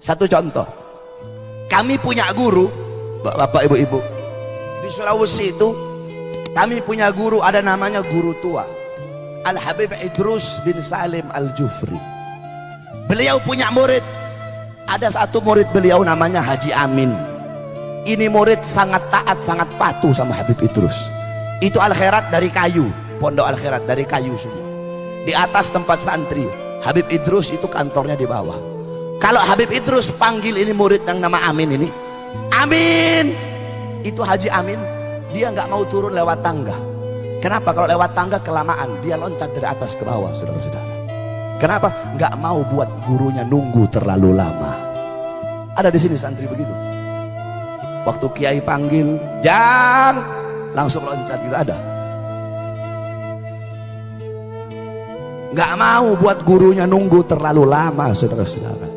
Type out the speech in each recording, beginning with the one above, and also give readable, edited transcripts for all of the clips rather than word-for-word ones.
Satu contoh, kami punya guru, bapak ibu-ibu, di Sulawesi itu kami punya guru, ada namanya guru tua Al-Habib Idrus bin Salim Al-Jufri. Beliau punya murid, ada satu murid beliau namanya Haji Amin. Ini murid sangat taat, sangat patuh sama Habib Idrus. Itu Al-Khairat dari kayu, pondok Al-Khairat dari kayu semua. Di atas tempat santri, Habib Idrus itu kantornya di bawah. Kalau Habib Idrus panggil ini murid yang nama Amin ini, Amin, itu Haji Amin, dia nggak mau turun lewat tangga. Kenapa? Kalau lewat tangga kelamaan, dia loncat dari atas ke bawah, saudara-saudara. Kenapa? Nggak mau buat gurunya nunggu terlalu lama. Ada di sini santri begitu. Waktu kiai panggil, Jang, langsung loncat, gitu ada. Nggak mau buat gurunya nunggu terlalu lama, saudara-saudara.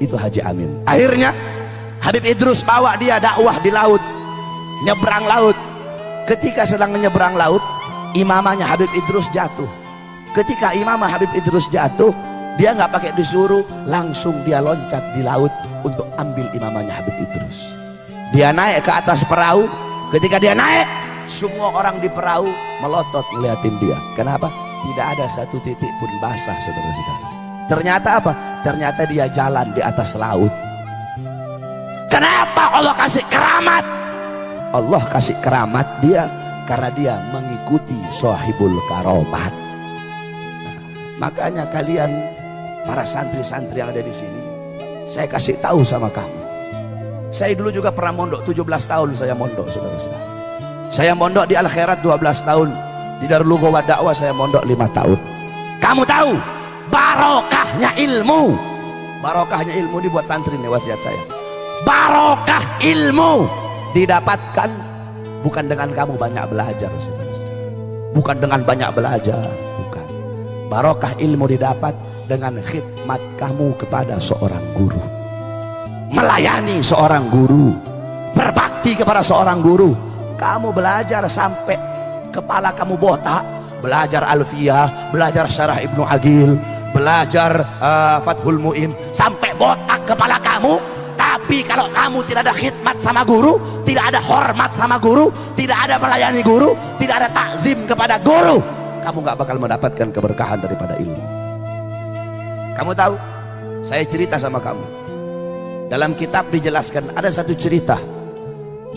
Itu Haji Amin. Akhirnya Habib Idrus bawa dia dakwah di laut, nyebrang laut. Ketika sedang menyeberang laut, imamahnya Habib Idrus jatuh. Ketika imamah Habib Idrus jatuh, dia nggak pakai disuruh, langsung dia loncat di laut untuk ambil imamahnya Habib Idrus. Dia naik ke atas perahu. Ketika dia naik, semua orang di perahu melotot ngeliatin dia. Kenapa? Tidak ada satu titik pun basah, saudara-saudara. Ternyata apa? Ternyata dia jalan di atas laut. Kenapa Allah kasih keramat? Allah kasih keramat dia karena dia mengikuti sahibul karomat. Nah, makanya kalian para santri-santri yang ada di sini, saya kasih tahu sama kamu. Saya dulu juga pernah mondok, 17 tahun saya mondok, saudara-saudara. Saya mondok di Al-Khairat 12 tahun. Di Darul Lughah Dakwah saya mondok 5 tahun. Kamu tahu barokahnya ilmu? Barokahnya ilmu dibuat santri nih wasiat saya. Barokah ilmu didapatkan bukan dengan kamu banyak belajar, saudara-saudara. Bukan dengan banyak belajar, bukan. Barokah ilmu didapat dengan khidmat kamu kepada seorang guru. Melayani seorang guru, berbakti kepada seorang guru. Kamu belajar sampai kepala kamu botak, belajar Alfiyah, belajar Syarah Ibnu Agil, belajar Fathul Mu'in, sampai botak kepala kamu. Tapi kalau kamu tidak ada khidmat sama guru, tidak ada hormat sama guru, tidak ada melayani guru, tidak ada takzim kepada guru, kamu gak bakal mendapatkan keberkahan daripada ilmu. Kamu tahu, saya cerita sama kamu, dalam kitab dijelaskan ada satu cerita,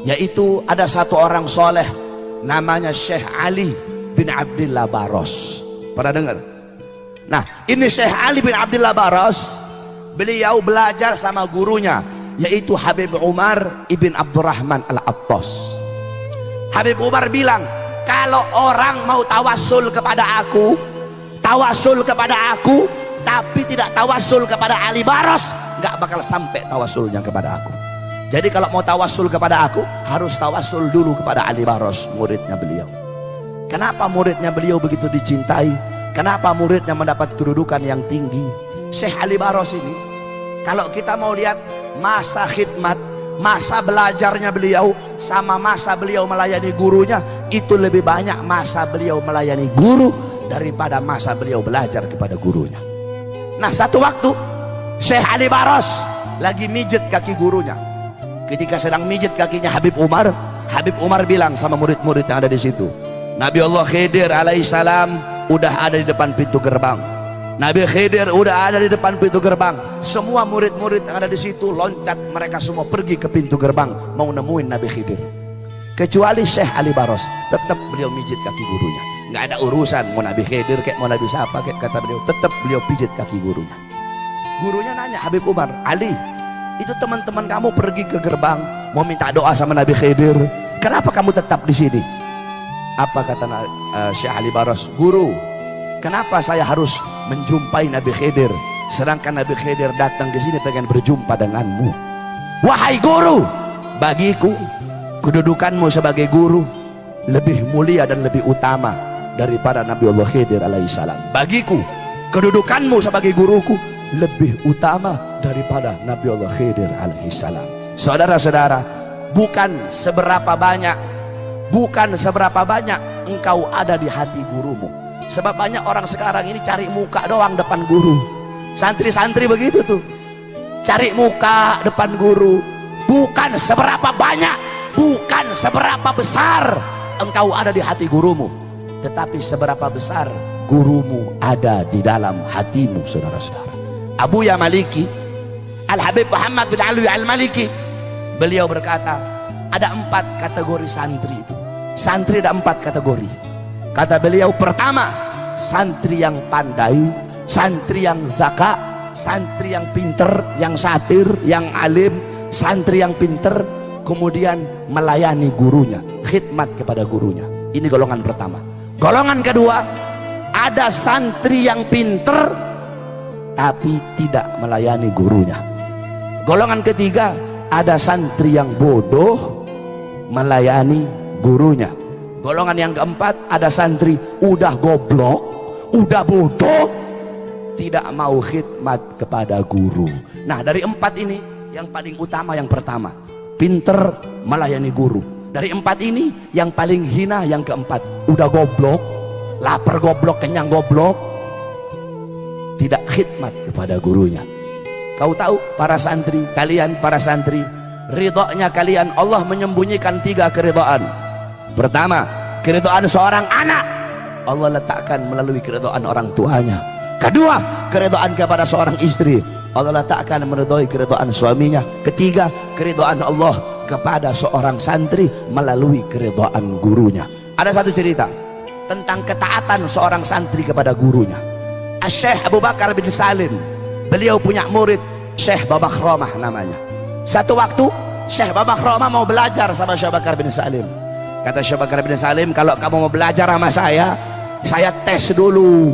yaitu ada satu orang soleh namanya Syekh Ali bin Abdillah Baros. Pernah dengar? Nah, ini Syekh Ali bin Abdillah Baros, beliau belajar sama gurunya, yaitu Habib Umar ibn Abdurrahman Al-Attas. Habib Umar bilang, kalau orang mau tawasul kepada aku, tapi tidak tawasul kepada Ali Baros, nggak bakal sampai tawasulnya kepada aku. Jadi kalau mau tawasul kepada aku, harus tawasul dulu kepada Ali Baros, muridnya beliau. Kenapa muridnya beliau begitu dicintai? Kenapa muridnya mendapat kedudukan yang tinggi? Syekh Ali Baros ini, kalau kita mau lihat masa khidmat, masa belajarnya beliau sama masa beliau melayani gurunya, itu lebih banyak masa beliau melayani guru daripada masa beliau belajar kepada gurunya. Nah, satu waktu Syekh Ali Baros lagi mijet kaki gurunya. Ketika sedang mijet kakinya Habib Umar bilang sama murid-murid yang ada di situ, Nabi Allah Khidir alaihissalam udah ada di depan pintu gerbang. Nabi Khidir udah ada di depan pintu gerbang. Semua murid-murid yang ada di situ loncat, mereka semua pergi ke pintu gerbang mau nemuin Nabi Khidir. Kecuali Syekh Ali Baros, tetap beliau mijit kaki gurunya. Nggak ada urusan mau Nabi Khidir kayak mau Nabi siapa kayak, kata beliau, tetap beliau pijit kaki gurunya. Gurunya nanya Habib Umar, Ali, itu teman-teman kamu pergi ke gerbang mau minta doa sama Nabi Khidir, kenapa kamu tetap di sini? Apa kata Syekh Ali Baros? Guru, kenapa saya harus menjumpai Nabi Khidir sedangkan Nabi Khidir datang ke sini pengen berjumpa denganmu? Wahai guru, bagiku kedudukanmu sebagai guru lebih mulia dan lebih utama daripada Nabi Allah Khidir alaihissalam. Bagiku kedudukanmu sebagai guruku lebih utama daripada Nabi Allah Khidir alaihissalam. Saudara-saudara, bukan seberapa banyak engkau ada di hati gurumu. Sebab banyak orang sekarang ini cari muka doang depan guru. Santri-santri begitu tuh, cari muka depan guru. Bukan seberapa banyak, bukan seberapa besar engkau ada di hati gurumu, tetapi seberapa besar gurumu ada di dalam hatimu, saudara-saudara. Abuya Maliki, Al-Habib Muhammad bin Alwi Al-Maliki, beliau berkata, ada 4 kategori santri itu. Santri ada 4 kategori. Kata beliau, pertama, santri yang pandai, santri yang zaka, santri yang pinter, yang satir, yang alim, santri yang pinter, kemudian melayani gurunya, khidmat kepada gurunya. Ini golongan pertama. Golongan kedua, ada santri yang pinter tapi tidak melayani gurunya. Golongan ketiga, ada santri yang bodoh melayani gurunya. Golongan yang keempat, ada santri udah goblok, udah bodoh, tidak mau khidmat kepada guru. Nah, dari 4 ini yang paling utama yang pertama, pinter melayani guru. Dari 4 ini yang paling hina yang keempat, udah goblok, lapar goblok, kenyang goblok, tidak khidmat kepada gurunya. Kau tahu para santri, kalian para santri, ridhonya kalian, Allah menyembunyikan 3 keridhaan. Pertama, keridhaan seorang anak, Allah letakkan melalui keridhaan orang tuanya. Kedua, keridhaan kepada seorang istri, Allah letakkan meridhoi keridhaan suaminya. Ketiga, keridhaan Allah kepada seorang santri melalui keridhaan gurunya. Ada satu cerita tentang ketaatan seorang santri kepada gurunya. Syekh Abu Bakar bin Salim, beliau punya murid Syekh Babakhromah namanya. Satu waktu Syekh Babakhromah mau belajar sama Syekh Bakar bin Salim. Kata Syekh Bakar bin Salim, kalau kamu mau belajar sama saya tes dulu.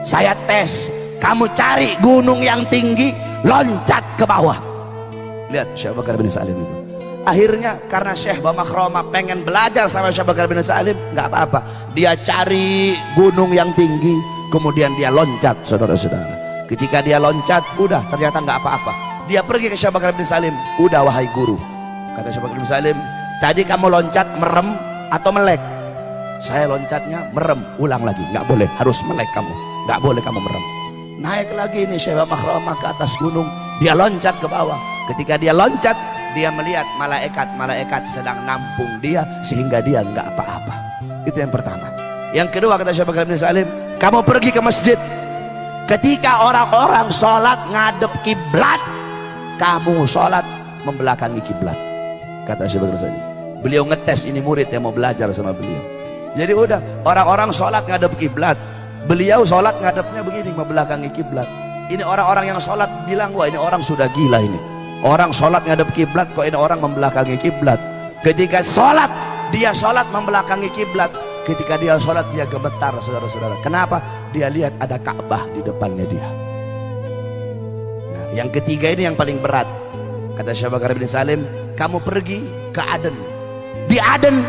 Saya tes, kamu cari gunung yang tinggi, loncat ke bawah. Lihat Syekh Bakar bin Salim itu. Akhirnya karena Syekh Babakhromah pengen belajar sama Syekh Bakar bin Salim, nggak apa-apa, dia cari gunung yang tinggi, kemudian dia loncat, saudara-saudara. Ketika dia loncat, udah ternyata nggak apa-apa. Dia pergi ke Syekh Bakar bin Salim, udah wahai guru, kata Syekh Bakar bin Salim, tadi kamu loncat merem atau melek? Saya loncatnya merem. Ulang lagi, nggak boleh, harus melek kamu, nggak boleh kamu merem. Naik lagi nih Syekh Babakhromah ke atas gunung, dia loncat ke bawah. Ketika dia loncat, dia melihat malaikat sedang nampung dia sehingga dia nggak apa-apa. Itu yang pertama. Yang kedua, kata Syekh Bakar bin Salim, kamu pergi ke masjid, ketika orang-orang sholat ngadep kiblat, kamu sholat membelakangi kiblat, kata Syekh Bakar bin Salim. Beliau ngetes ini murid yang mau belajar sama beliau. Jadi udah, orang-orang sholat ngadep kiblat, beliau sholat ngadepnya begini, membelakangi kiblat. Ini orang-orang yang sholat bilang, wah ini orang sudah gila ini. Orang sholat ngadep kiblat, kok ini orang membelakangi kiblat. Ketika sholat, dia sholat membelakangi kiblat. Ketika dia sholat, dia gemetar, saudara-saudara. Kenapa? Dia lihat ada Ka'bah di depannya dia. Nah, yang ketiga ini yang paling berat. Kata Syekh Bakar bin Salim, kamu pergi ke Aden. Di Aden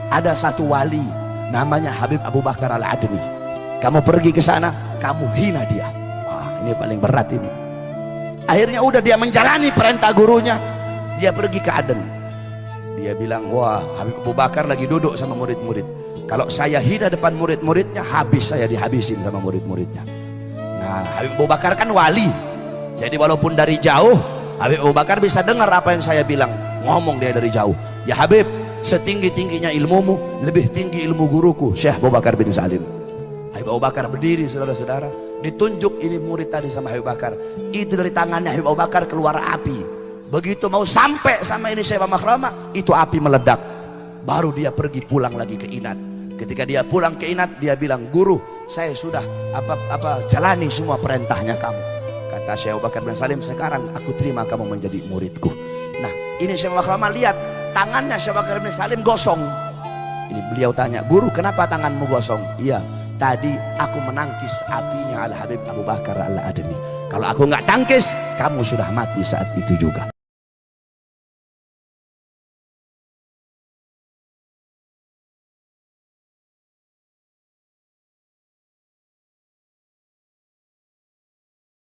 ada satu wali, namanya Habib Abu Bakar Al-Adni. Kamu pergi ke sana, kamu hina dia. Wah, ini paling berat ini. Akhirnya udah dia menjalani perintah gurunya, dia pergi ke Aden. Dia bilang, wah Habib Abu Bakar lagi duduk sama murid-murid, kalau saya hina depan murid-muridnya, habis saya dihabisin sama murid-muridnya. Nah, Habib Abu Bakar kan wali, jadi walaupun dari jauh Habib Abu Bakar bisa dengar apa yang saya bilang. Ngomong dia dari jauh, ya Habib, setinggi-tingginya ilmumu, lebih tinggi ilmu guruku Syekh Abu Bakar bin Salim. Habib Abu Bakar berdiri, saudara-saudara, ditunjuk ini murid tadi sama Habib Bakar. Itu dari tangannya Habib Abu Bakar keluar api. Begitu mau sampai sama ini Syekh Babakhromah, itu api meledak. Baru dia pergi pulang lagi ke Inat. Ketika dia pulang ke Inat, dia bilang, guru, saya sudah jalani semua perintahnya kamu. Kata Syekh Abu Bakar bin Salim, sekarang aku terima kamu menjadi muridku. Nah, ini Syekh Babakhromah lihat tangannya Syekh Bakar bin Salim gosong. Ini beliau tanya, guru, kenapa tanganmu gosong? Iya, tadi aku menangkis apinya Al-Habib Abu Bakar Al-Adni. Kalau aku nggak tangkis, kamu sudah mati saat itu juga.